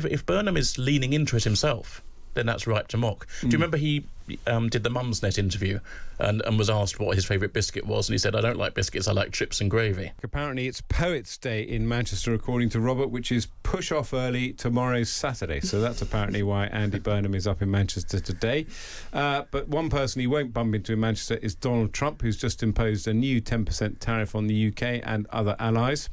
If Burnham is leaning into it himself, then that's right to mock. Do you remember he did the Mumsnet interview and was asked what his favourite biscuit was, and he said, I don't like biscuits, I like chips and gravy. Apparently it's Poets' Day in Manchester, according to Robert, which is push off early, tomorrow's Saturday. So that's apparently why Andy Burnham is up in Manchester today. But one person he won't bump into in Manchester is Donald Trump, who's just imposed a new 10% tariff on the UK and other allies.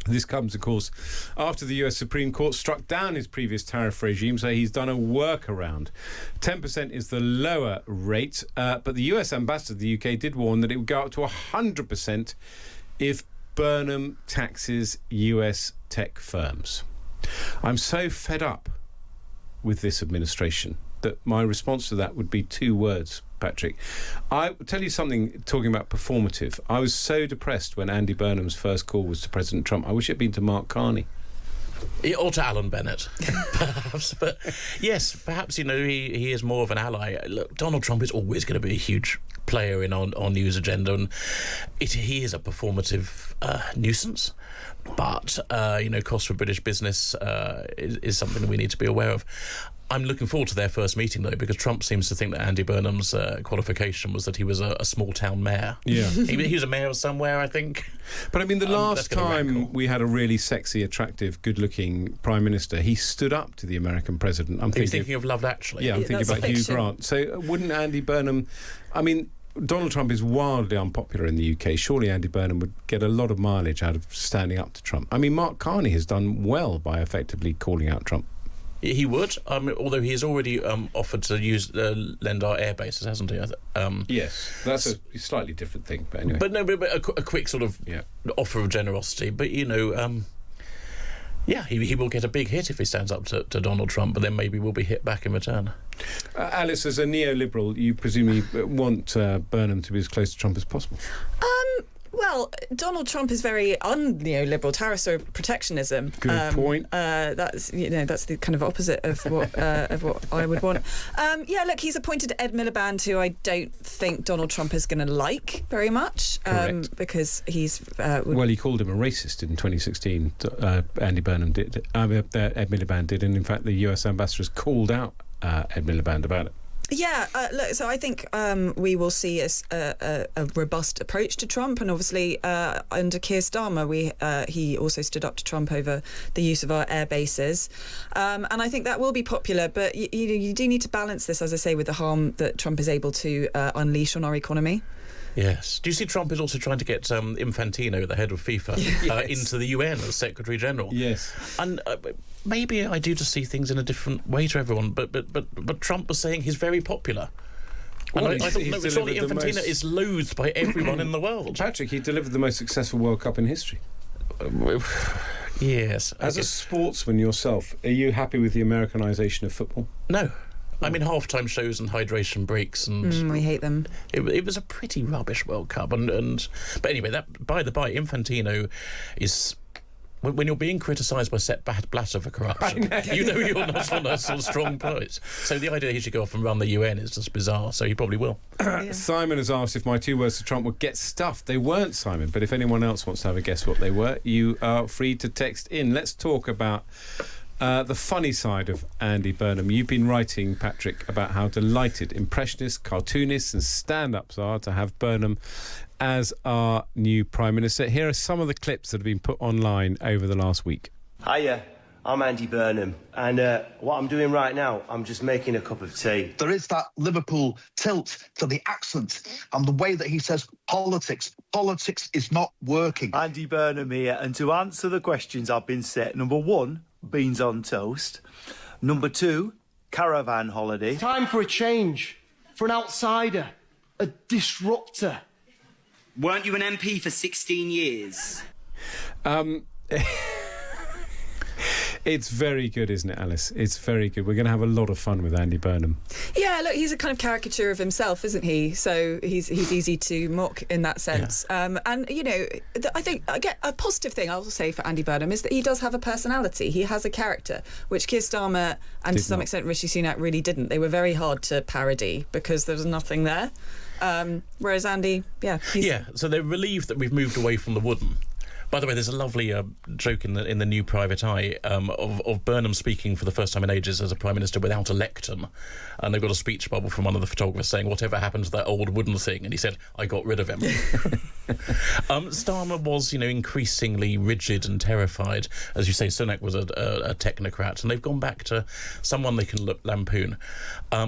This comes, of course, after the US Supreme Court struck down his previous tariff regime, so he's done a workaround. 10% is the lower rate, but the US ambassador to the UK did warn that it would go up to 100% if Burnham taxes US tech firms. I'm so fed up with this administration that my response to that would be two words, Patrick. I will tell you something, talking about performative. I was so depressed when Andy Burnham's first call was to President Trump. I wish it had been to Mark Carney. Or to Alan Bennett, perhaps. But yes, perhaps, he is more of an ally. Look, Donald Trump is always going to be a huge player in our news agenda, and he is a performative nuisance. But, cost for British business is something that we need to be aware of. I'm looking forward to their first meeting, though, because Trump seems to think that Andy Burnham's qualification was that he was a small-town mayor. Yeah. he was a mayor of somewhere, I think. But, I mean, the last time we had a really sexy, attractive, good-looking Prime Minister, he stood up to the American president. I'm thinking of Love Actually. Yeah, I'm thinking about Hugh Grant. So wouldn't Andy Burnham... I mean, Donald Trump is wildly unpopular in the UK. Surely Andy Burnham would get a lot of mileage out of standing up to Trump. I mean, Mark Carney has done well by effectively calling out Trump. He would, although he has already offered to lend our air bases, hasn't he? Yes, that's a slightly different thing, but anyway. But a quick sort of offer of generosity. But, he will get a big hit if he stands up to Donald Trump, but then maybe we'll be hit back in return. Alys, as a neoliberal, you presumably want Burnham to be as close to Trump as possible. Well, Donald Trump is very un-neoliberal. Tariffs are protectionism. Good point. That's the kind of opposite of what I would want. Look, he's appointed Ed Miliband, who I don't think Donald Trump is going to like very much, because he's. Well, he called him a racist in 2016. Andy Burnham did. Ed Miliband did, and in fact, the US ambassador has called out Ed Miliband about it. Yeah, look, so I think we will see a robust approach to Trump, and obviously under Keir Starmer, he also stood up to Trump over the use of our air bases, and I think that will be popular, but you do need to balance this, as I say, with the harm that Trump is able to unleash on our economy. Yes. Do you see Trump is also trying to get Infantino, the head of FIFA, into the UN as Secretary General? Yes. And maybe I do just see things in a different way to everyone, but Trump was saying he's very popular. And I thought, surely Infantino is loathed by everyone in the world. Patrick, he delivered the most successful World Cup in history. Yes. As a sportsman yourself, are you happy with the Americanisation of football? No. I mean, half-time shows and hydration breaks, and we hate them. It was a pretty rubbish World Cup, but anyway, that by the by, Infantino is. When you're being criticised by Sepp Blatter for corruption, you're not on a sort of strong place. So the idea he should go off and run the UN is just bizarre, so he probably will. Simon has asked if my two words to Trump were get stuffed. They weren't, Simon, but if anyone else wants to have a guess what they were, you are free to text in. Let's talk about the funny side of Andy Burnham. You've been writing, Patrick, about how delighted Impressionists, cartoonists and stand-ups are to have Burnham as our new Prime Minister. Here are some of the clips that have been put online over the last week. Hiya, I'm Andy Burnham, and what I'm doing right now, I'm just making a cup of tea. There is that Liverpool tilt to the accent and the way that he says politics. Politics is not working. Andy Burnham here, and to answer the questions I've been set, number one, beans on toast. Number two, caravan holiday. Time for a change, for an outsider, a disruptor. Weren't you an MP for 16 years? It's very good, isn't it, Alys? It's very good. We're going to have a lot of fun with Andy Burnham. Yeah, look, he's a kind of caricature of himself, isn't he? So he's easy to mock in that sense. Yeah. And, I think a positive thing I'll say for Andy Burnham is that he does have a personality. He has a character, which Keir Starmer and to some extent Rishi Sunak really didn't. They were very hard to parody because there was nothing there. Whereas Andy, so they're relieved that we've moved away from the wooden. By the way, there's a lovely joke in the new Private Eye of Burnham speaking for the first time in ages as a Prime Minister without a lectern. And they've got a speech bubble from one of the photographers saying, whatever happened to that old wooden thing? And he said, I got rid of him. Starmer was, increasingly rigid and terrified. As you say, Sunak was a technocrat, and they've gone back to someone they can lampoon.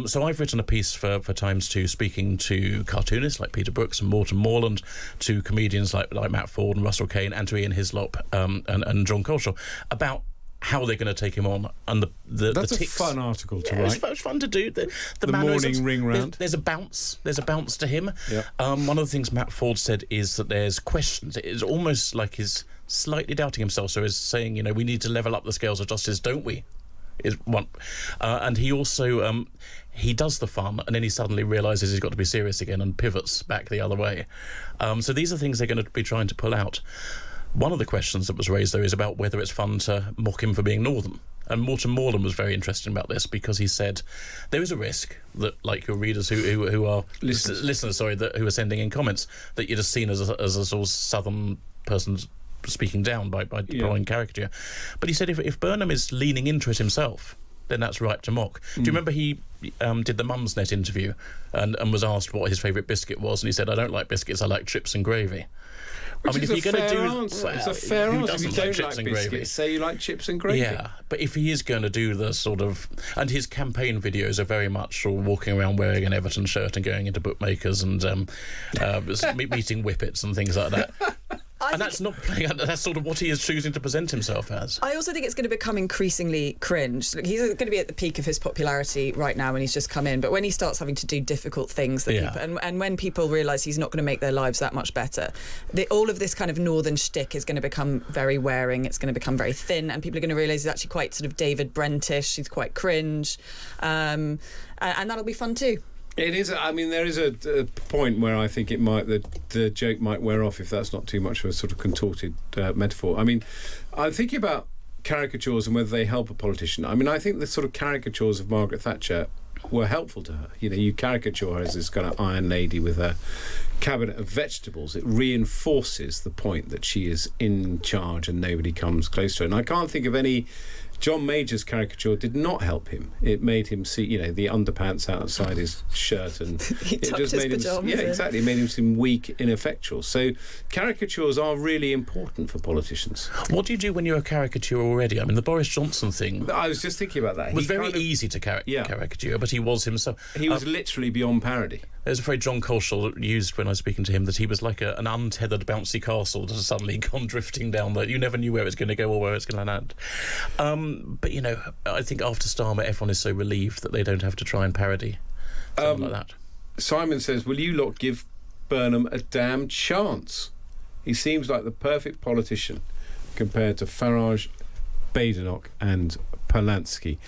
So I've written a piece for Times 2 speaking to cartoonists like Peter Brooks and Morton Morland, to comedians like Matt Ford and Russell Kane, and to Ian Hislop and John Coleshaw about how they're going to take him on, and that's the a tics. Fun article to write. It's fun to do. The morning ring round. There's a bounce to him. Yep. One of the things Matt Ford said is that there's questions. It's almost like he's slightly doubting himself. So he's saying, we need to level up the scales of justice, don't we? Is one, and he also he does the fun, and then he suddenly realises he's got to be serious again and pivots back the other way. So these are things they're going to be trying to pull out. One of the questions that was raised, though, is about whether it's fun to mock him for being Northern. And Morton Morland was very interested about this, because he said there is a risk that, like your readers who are listeners, who are sending in comments, that you're just seen as a sort of Southern person speaking down by deploying caricature. But he said if Burnham is leaning into it himself, then that's right to mock. Do you remember he did the Mumsnet interview and was asked what his favourite biscuit was, and he said, I don't like biscuits, I like chips and gravy. Which is if you're going to do answer. It's a fair answer. If you don't like biscuits, gravy? Say you like chips and gravy. Yeah, but if he is going to do the sort of... And his campaign videos are very much sort of walking around wearing an Everton shirt and going into bookmakers and meeting whippets and things like that. And that's not playing. That's sort of what he is choosing to present himself as. I also think it's going to become increasingly cringe. He's going to be at the peak of his popularity right now when he's just come in. But when he starts having to do difficult things, that people, and when people realise he's not going to make their lives that much better, all of this kind of northern shtick is going to become very wearing. It's going to become very thin, and people are going to realise he's actually quite sort of David Brentish. He's quite cringe, and that'll be fun too. It is. I mean, there is a point where I think the joke might wear off if that's not too much of a sort of contorted metaphor. I mean, I'm thinking about caricatures and whether they help a politician. I mean, I think the sort of caricatures of Margaret Thatcher were helpful to her. You caricature her as this kind of iron lady with a cabinet of vegetables. It reinforces the point that she is in charge and nobody comes close to her. And I can't think of any... John Major's caricature did not help him. It made him see, the underpants outside his shirt, and it just made him. It made him seem weak, ineffectual. So, caricatures are really important for politicians. What do you do when you're a caricature already? I mean, the Boris Johnson thing. I was just thinking about that. It was very easy to caricature, but he was himself. He was literally beyond parody. There's a phrase John Coleshaw used when I was speaking to him, that he was like an untethered bouncy castle that has suddenly gone drifting down the... You never knew where it was going to go or where it's going to land. But, I think after Starmer, everyone is so relieved that they don't have to try and parody something like that. Simon says, will you lot give Burnham a damn chance? He seems like the perfect politician compared to Farage, Badenoch and Polanski.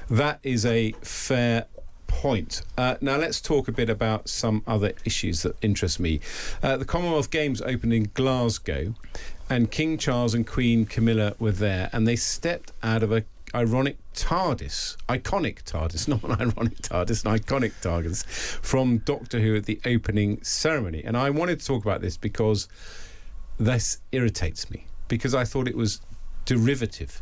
That is a fair point. Now let's talk a bit about some other issues that interest me. The Commonwealth Games opened in Glasgow, and King Charles and Queen Camilla were there, and they stepped out of a iconic TARDIS, not an ironic TARDIS, an iconic TARDIS from Doctor Who at the opening ceremony. And I wanted to talk about this because this irritates me, because I thought it was derivative.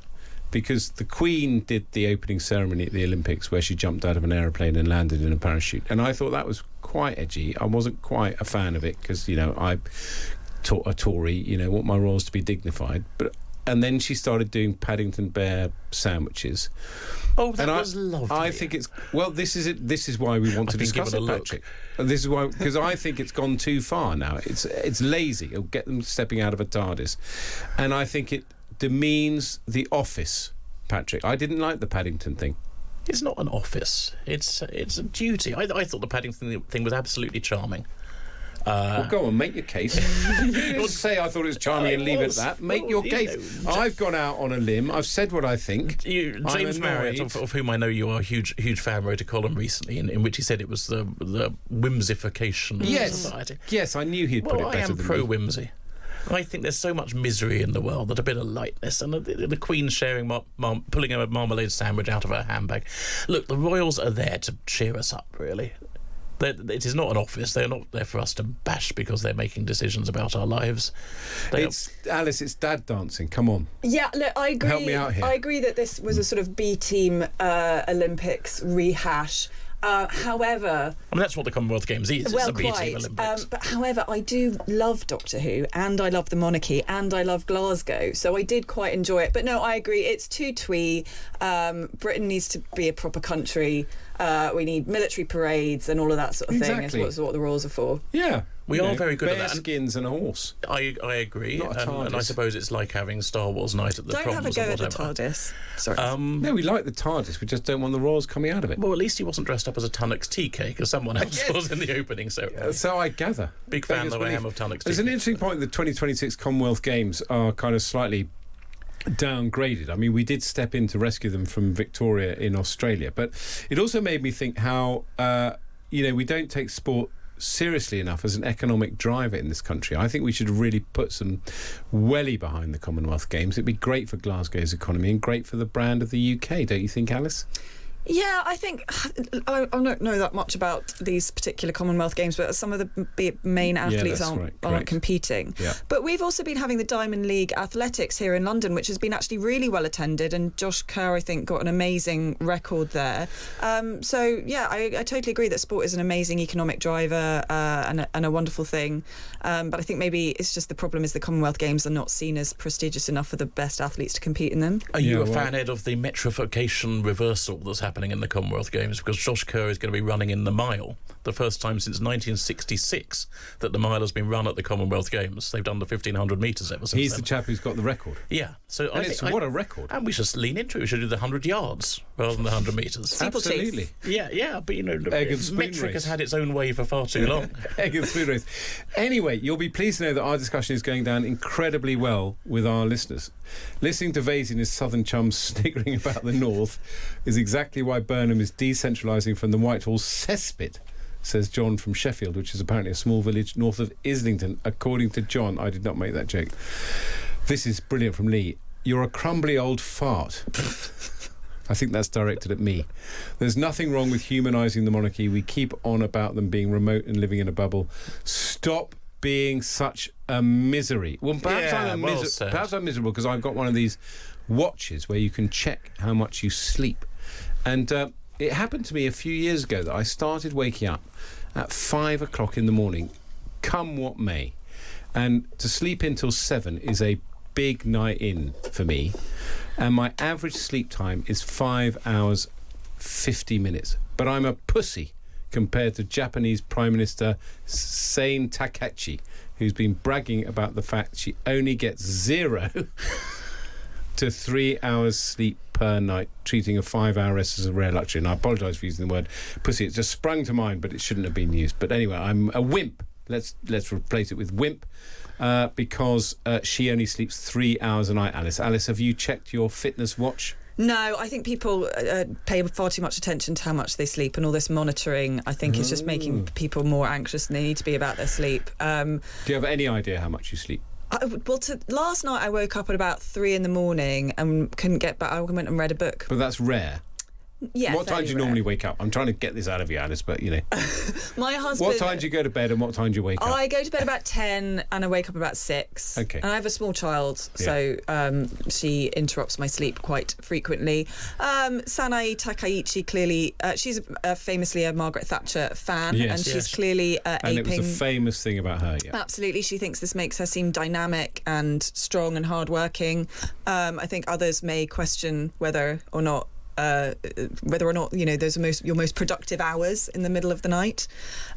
Because the Queen did the opening ceremony at the Olympics where she jumped out of an aeroplane and landed in a parachute. And I thought that was quite edgy. I wasn't quite a fan of it because, I taught a Tory, want my royals to be dignified. And then she started doing Paddington Bear sandwiches. Oh, that was lovely. I think it's... Well, this is it. This is why we want to discuss it, Patrick. This is why... Because I think it's gone too far now. It's lazy. It'll get them stepping out of a TARDIS. And I think it demeans the office, Patrick. I didn't like the Paddington thing. It's not an office. It's a duty. I thought the Paddington thing was absolutely charming. Well, go on, make your case. Don't say I thought it was charming and leave it at that. Make your case. I've gone out on a limb. I've said what I think. James Marriott, of whom I know you are a huge fan, wrote a column recently in which he said it was the whimsification of society. Yes, I knew he'd put it better than me. I am pro-whimsy. I think there's so much misery in the world that a bit of lightness, and the Queen sharing, pulling a marmalade sandwich out of her handbag. Look, the royals are there to cheer us up, really. It is not an office. They're not there for us to bash because they're making decisions about our lives. Alys, it's dad dancing. Come on. Yeah, look, I agree. Help me out here. I agree that this was a sort of B team Olympics rehash. However, I mean, that's what the Commonwealth Games is. Well, it's a B-team quite. Olympics. But however, I do love Doctor Who, and I love the monarchy, and I love Glasgow, so I did quite enjoy it. But no, I agree, it's too twee. Britain needs to be a proper country. We need military parades and all of that sort of thing. Exactly. Is what the Royals are for. Yeah. We are very good at that. Bear skins and a horse. I agree, Not a and I TARDIS. suppose it's like having Star Wars night at the Don't have a proms go or at the whatever. TARDIS. Sorry. No, we like the TARDIS. We just don't want the Royals coming out of it. Well, at least he wasn't dressed up as a Tunnock's tea cake, as someone else was in the opening ceremony. So I gather. Big fan, Beggars though I belief. am, of Tunnock's tea There's an cake. interesting point. The 2026 Commonwealth Games are kind of slightly downgraded. I mean, we did step in to rescue them from Victoria in Australia, but it also made me think how we don't take sport seriously enough as an economic driver in this country. I think we should really put some welly behind the Commonwealth Games. It'd be great for Glasgow's economy and great for the brand of the UK, don't you think, Alys? Yeah, I think I don't know that much about these particular Commonwealth Games, but some of the main athletes that's aren't right, correct. competing. Yeah. But we've also been having the Diamond League Athletics here in London, which has been actually really well attended, and Josh Kerr, I think, got an amazing record there. So yeah, I totally agree that sport is an amazing economic driver and a wonderful thing. But I think maybe it's just the problem is the Commonwealth Games are not seen as prestigious enough for the best athletes to compete in them. Are you a fan, Ed, of the metrification reversal that's happening in the Commonwealth Games? Because Josh Kerr is going to be running in the mile, the first time since 1966 that the mile has been run at the Commonwealth Games. They've done the 1,500 metres ever since He's then. the chap who's got the record. Yeah. So What a record. And we should lean into it. We should do the 100 yards rather than the 100 metres. Absolutely. Yeah, but Egg and spoon metric race. has had its own way for far too long. Egg and spoon race. Anyway, you'll be pleased to know that our discussion is going down incredibly well with our listeners. Listening to Vaizey and his southern chums sniggering about the north is exactly why Burnham is decentralising from the Whitehall cesspit, says John from Sheffield, which is apparently a small village north of Islington. According to John, I did not make that joke. This is brilliant from Lee. You're a crumbly old fart. I think that's directed at me. There's nothing wrong with humanising the monarchy. We keep on about them being remote and living in a bubble. Stop being such a misery. Well, perhaps I'm miserable because I've got one of these watches where you can check how much you sleep. And it happened to me a few years ago that I started waking up at 5 o'clock in the morning, come what may. And to sleep until 7 is a big night in for me. And my average sleep time is 5 hours 50 minutes. But I'm a pussy compared to Japanese Prime Minister Sein Takachi, who's been bragging about the fact she only gets 0 to 3 hours sleep per night, treating a 5-hour rest as a rare luxury. And I apologise for using the word pussy. It just sprung to mind, but it shouldn't have been used. But anyway, I'm a wimp. Let's replace it with wimp. Because she only sleeps 3 hours a night, Alys. Alys, have you checked your fitness watch? No, I think people pay far too much attention to how much they sleep, and all this monitoring, I think, is just making people more anxious than they need to be about their sleep. Do you have any idea how much you sleep? Last night I woke up at about 3 a.m. and couldn't get back. I went and read a book. But that's rare. Yeah. What time do you normally wake up? I'm trying to get this out of you, Alys, but you know. My husband. What time do you go to bed and what time do you wake up? I go to bed about 10 and I wake up about 6. Okay. And I have a small child, so she interrupts my sleep quite frequently. Sanae Takaichi, clearly, she's famously a Margaret Thatcher fan, and she's clearly aping. And it was a famous thing about her, yeah. Absolutely. She thinks this makes her seem dynamic and strong and hardworking. I think others may question whether or not you know those are your most productive hours in the middle of the night,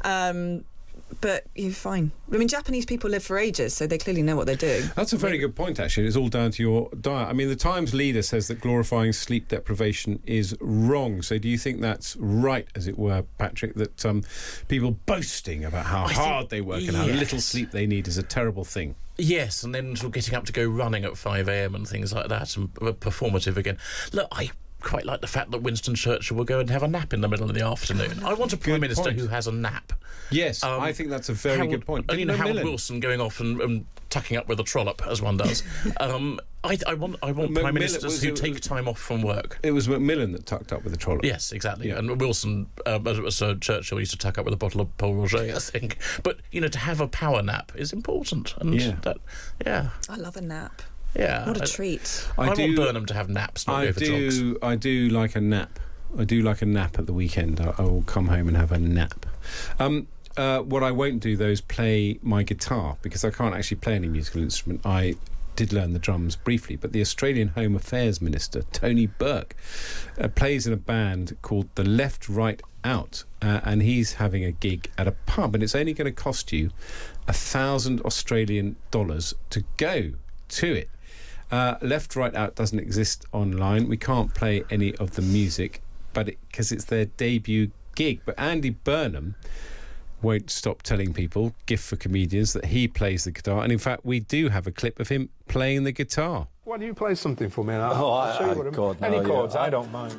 but you're fine. I mean, Japanese people live for ages, so they clearly know what they're doing. That's a very good point, actually. It's all down to your diet. I mean, the Times leader says that glorifying sleep deprivation is wrong. So do you think that's right, as it were, Patrick, that people boasting about how hard they work and how little sleep they need is a terrible thing? Yes, and then sort of getting up to go running at 5 a.m. and things like that, and performative again. Look, I quite like the fact that Winston Churchill will go and have a nap in the middle of the afternoon. I want a Prime Minister who has a nap. Yes, I think that's a very good point. And, Howard Wilson going off and tucking up with a trollop, as one does. I want prime ministers who take time off from work. It was Macmillan that tucked up with a trollop. Yes, exactly. Yeah. And Wilson, Sir Churchill used to tuck up with a bottle of Paul Roger, I think. But, to have a power nap is important. And I love a nap. Yeah. What a treat. I want Burnham to have naps, not go for jogs. I do like a nap. I do like a nap at the weekend. I will come home and have a nap. What I won't do, though, is play my guitar, because I can't actually play any musical instrument. I did learn the drums briefly, but the Australian Home Affairs Minister, Tony Burke, plays in a band called the Left Right Out, and he's having a gig at a pub, and it's only going to cost you $1,000 Australian to go to it. Left Right Out doesn't exist online. We can't play any of the music, but because it's their debut gig. But Andy Burnham won't stop telling people, gift for comedians, that he plays the guitar. And in fact, we do have a clip of him playing the guitar. Why don't you play something for me? I'll show you what God, any no, chords, yeah. I don't mind.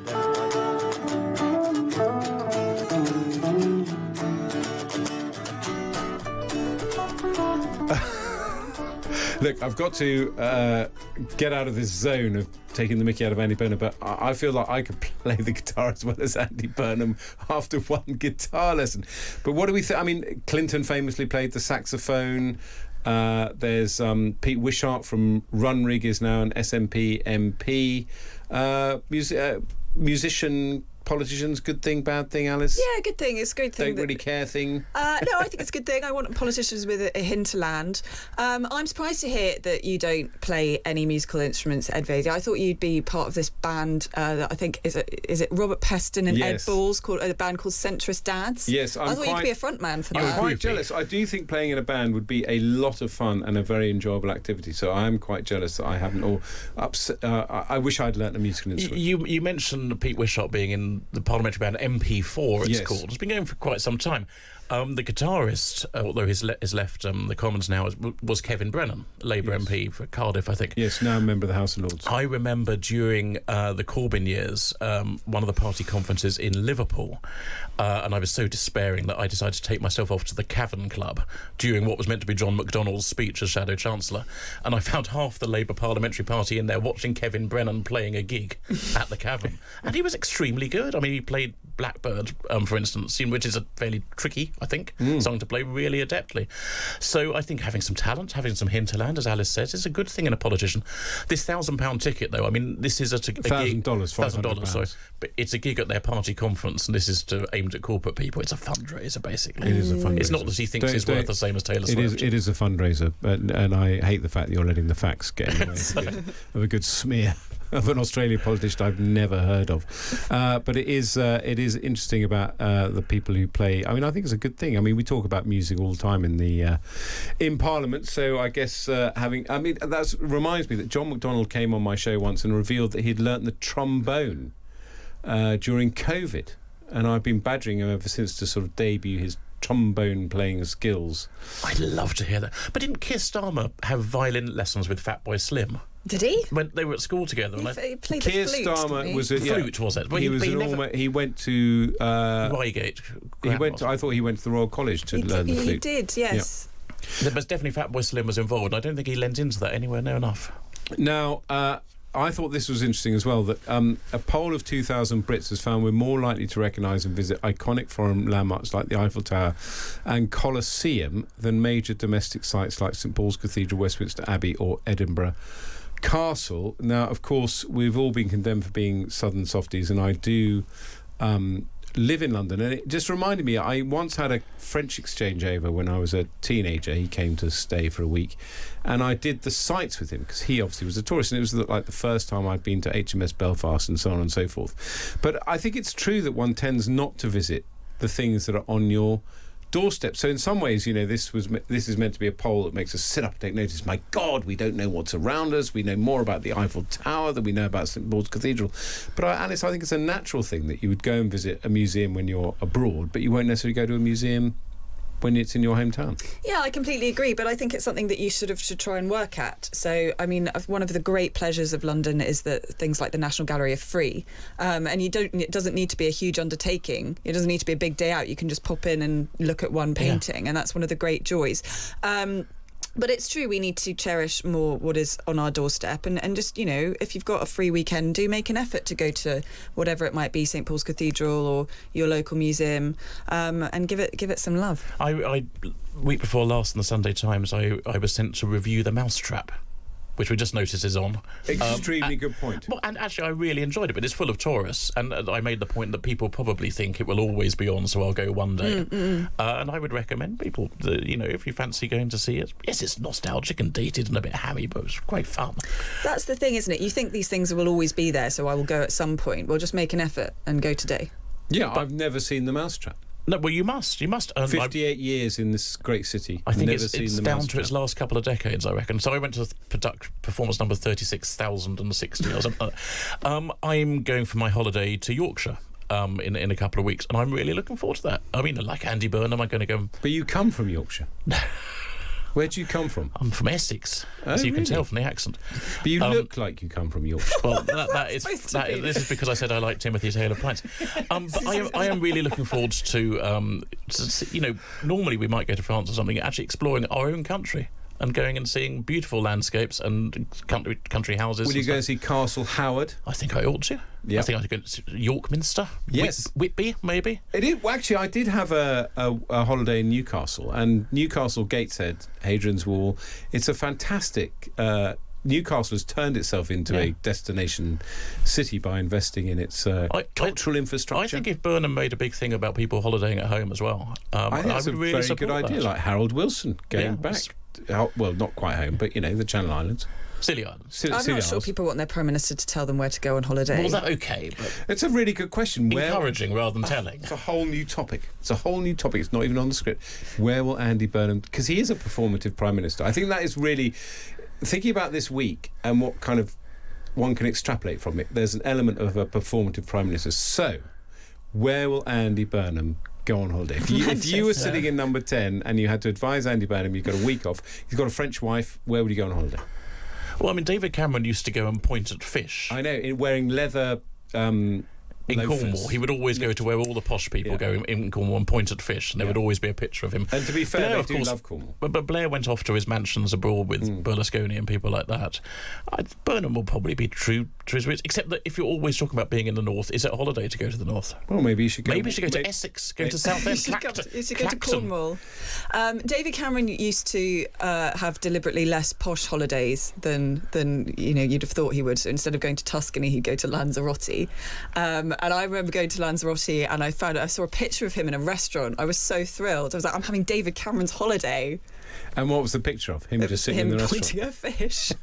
Look, I've got to get out of this zone of taking the mickey out of Andy Burnham, but I feel like I could play the guitar as well as Andy Burnham after one guitar lesson. But what do we think? I mean, Clinton famously played the saxophone. There's Pete Wishart from Runrig is now an SNP MP. Musician, politicians, good thing, bad thing, Alys? Yeah, good thing. It's a good thing. Don't really care thing? No, I think it's a good thing. I want politicians with a hinterland. I'm surprised to hear that you don't play any musical instruments, Ed Vaizey. I thought you'd be part of this band that I think, is it Robert Peston and Ed Balls, called a band called Centrist Dads? Yes, I thought you'd be a front man for that. I'm quite jealous. I do think playing in a band would be a lot of fun and a very enjoyable activity, so I'm quite jealous that I haven't, or I wish I'd learnt a musical instrument. You mentioned Pete Wishart being in the parliamentary band MP4, it's called. It's been going for quite some time. The guitarist, although he's left the Commons now, was Kevin Brennan, Labour MP for Cardiff, I think. Yes, now a member of the House of Lords. I remember during the Corbyn years, one of the party conferences in Liverpool, and I was so despairing that I decided to take myself off to the Cavern Club during what was meant to be John McDonnell's speech as Shadow Chancellor, and I found half the Labour parliamentary party in there watching Kevin Brennan playing a gig at the Cavern, and he was extremely good. I mean, he played Blackbird, for instance, which is a fairly tricky, I think, song to play really adeptly. So I think having some talent, having some hinterland, as Alys says, is a good thing in a politician. This £1,000 ticket, though, I mean, this is a $1,000, $1,000, sorry, but it's a gig at their party conference, and this is aimed at corporate people. It's a fundraiser, basically. It is a fundraiser. It's not that he thinks it's worth the same as Taylor Swift. It is a fundraiser, and I hate the fact that you're letting the facts get in the way of a good smear of an Australian politician I've never heard of. But it is interesting about the people who play. I mean, I think it's a good thing. I mean, we talk about music all the time in Parliament, so I guess that reminds me that John McDonnell came on my show once and revealed that he'd learnt the trombone during COVID, and I've been badgering him ever since to sort of debut his trombone playing skills. I'd love to hear that. But didn't Keir Starmer have violin lessons with Fatboy Slim? Did he? When they were at school together. He played Keir the flute, Starmer was a flute, was it? Well, he went to Reigate. I thought he went to the Royal College to learn the flute. He did, yes. Yeah. But definitely Fatboy Slim was involved. I don't think he lent into that anywhere near enough. Now, I thought this was interesting as well, that a poll of 2,000 Brits has found we're more likely to recognise and visit iconic foreign landmarks like the Eiffel Tower and Colosseum than major domestic sites like St Paul's Cathedral, Westminster Abbey or Edinburgh Castle. Now, of course, we've all been condemned for being southern softies, and I do live in London, and it just reminded me, I once had a French exchange over when I was a teenager. He came to stay for a week, and I did the sights with him because he obviously was a tourist, and it was like the first time I'd been to HMS Belfast and so on and so forth. But I think it's true that one tends not to visit the things that are on your doorstep. So in some ways, this is meant to be a poll that makes us sit up and take notice. My God, we don't know what's around us. We know more about the Eiffel Tower than we know about St Paul's Cathedral. But Alys, I think it's a natural thing that you would go and visit a museum when you're abroad, but you won't necessarily go to a museum when it's in your hometown. Yeah, I completely agree, but I think it's something that you should try and work at. So, I mean, one of the great pleasures of London is that things like the National Gallery are free, and it doesn't need to be a huge undertaking. It doesn't need to be a big day out. You can just pop in and look at one painting, and that's one of the great joys. But it's true, we need to cherish more what is on our doorstep, and just, you know, if you've got a free weekend, do make an effort to go to whatever it might be, St Paul's Cathedral or your local museum, and give it some love. I week before last in the Sunday Times, I was sent to review The Mousetrap, which we just noticed is on. Extremely good point. Well, and actually, I really enjoyed it, but it's full of tourists, and I made the point that people probably think it will always be on, so I'll go one day. And I would recommend people that, you know, if you fancy going to see it, yes, it's nostalgic and dated and a bit hammy, but it's quite fun. That's the thing, isn't it? You think these things will always be there, so I will go at some point. Well, just make an effort and go today. Yeah, I've never seen The Mousetrap. No, well, you must. 58 years in this great city. I think never it's seen The down Mousetrap. to its last couple of decades, I reckon. So I went to performance number 36,060 or something. I'm going for my holiday to Yorkshire in a couple of weeks, and I'm really looking forward to that. I mean, like Andy Burnham, I'm going to go... But you come from Yorkshire. Where do you come from? I'm from Essex, as you can tell from the accent. But you look like you come from Yorkshire. Well, this is because I said I like Timothy Taylor pints. But I am really looking forward to you know, normally we might go to France or something, actually exploring our own country and going and seeing beautiful landscapes and country houses. Will you go and see Castle Howard? I think I ought to. Yep. I think I could go to York Minster. Yes. Whitby, maybe. It is. Well, actually, I did have a holiday in Newcastle, and Newcastle Gateshead, Hadrian's Wall. It's a fantastic... Newcastle has turned itself into a destination city by investing in its cultural infrastructure. I think if Burnham made a big thing about people holidaying at home as well, I think it's would a really very support good idea, that. like Harold Wilson going back. Well, not quite home, but, you know, the Channel Islands. Silly Islands. I'm not sure people want their Prime Minister to tell them where to go on holiday. Well, that's okay, but... It's a really good question. Encouraging rather than telling. It's a whole new topic. It's not even on the script. Where will Andy Burnham... Because he is a performative Prime Minister. I think that is really... Thinking about this week and what kind of one can extrapolate from it, there's an element of a performative Prime Minister. So, where will Andy Burnham go on holiday? If you were sitting in number 10 and you had to advise Andy Burnham, you've got a week off, he's got a French wife, where would he go on holiday? Well, I mean, David Cameron used to go and point at fish. I know, wearing leather... in loafers. Cornwall, he would always go to where all the posh people go in Cornwall and point at fish, and there would always be a picture of him. And to be fair, Blair, they of do course, love Cornwall. But Blair went off to his mansions abroad with Berlusconi and people like that. Burnham will probably be true to his roots, except that if you're always talking about being in the north, is it a holiday to go to the north? Well, maybe you should go... Maybe you should go to Essex, go to Southend, You should go to Cornwall. David Cameron used to have deliberately less posh holidays than you know you'd have thought he would. So instead of going to Tuscany, he'd go to Lanzarote. And I remember going to Lanzarote, and I saw a picture of him in a restaurant. I was so thrilled. I was like, I'm having David Cameron's holiday. And what was the picture of him? Just sitting in the restaurant, pointing at fish.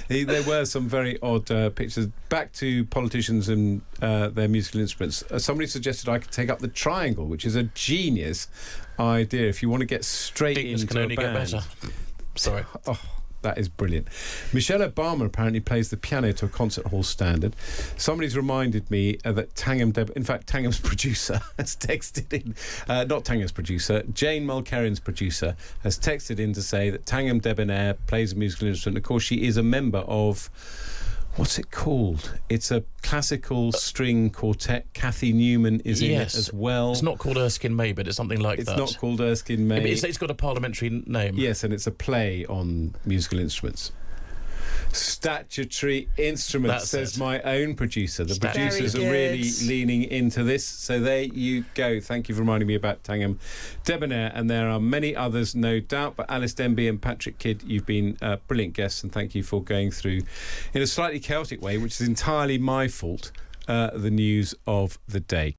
There were some very odd pictures. Back to politicians and their musical instruments. Somebody suggested I could take up the triangle, which is a genius idea if you want to get straight into can only a band. get better. Sorry. Oh, that is brilliant. Michelle Obama apparently plays the piano to a concert hall standard. Somebody's reminded me that Tangham's producer has texted in, not Tangham's producer, Jane Mulkerrin's producer has texted in to say that Tangham Debonair plays a musical instrument. Of course, she is a member of... What's it called? It's a classical string quartet. Kathy Newman is in it as well. It's not called Erskine May, but it's something like that. It's not called Erskine May. It's got a parliamentary name. Yes, and it's a play on musical instruments. Statutory instruments, says my own producer. The producers are really leaning into this. So there you go. Thank you for reminding me about Tangham Debonair. And there are many others, no doubt. But Alys, Denby and Patrick Kidd, you've been brilliant guests. And thank you for going through, in a slightly chaotic way, which is entirely my fault, the news of the day.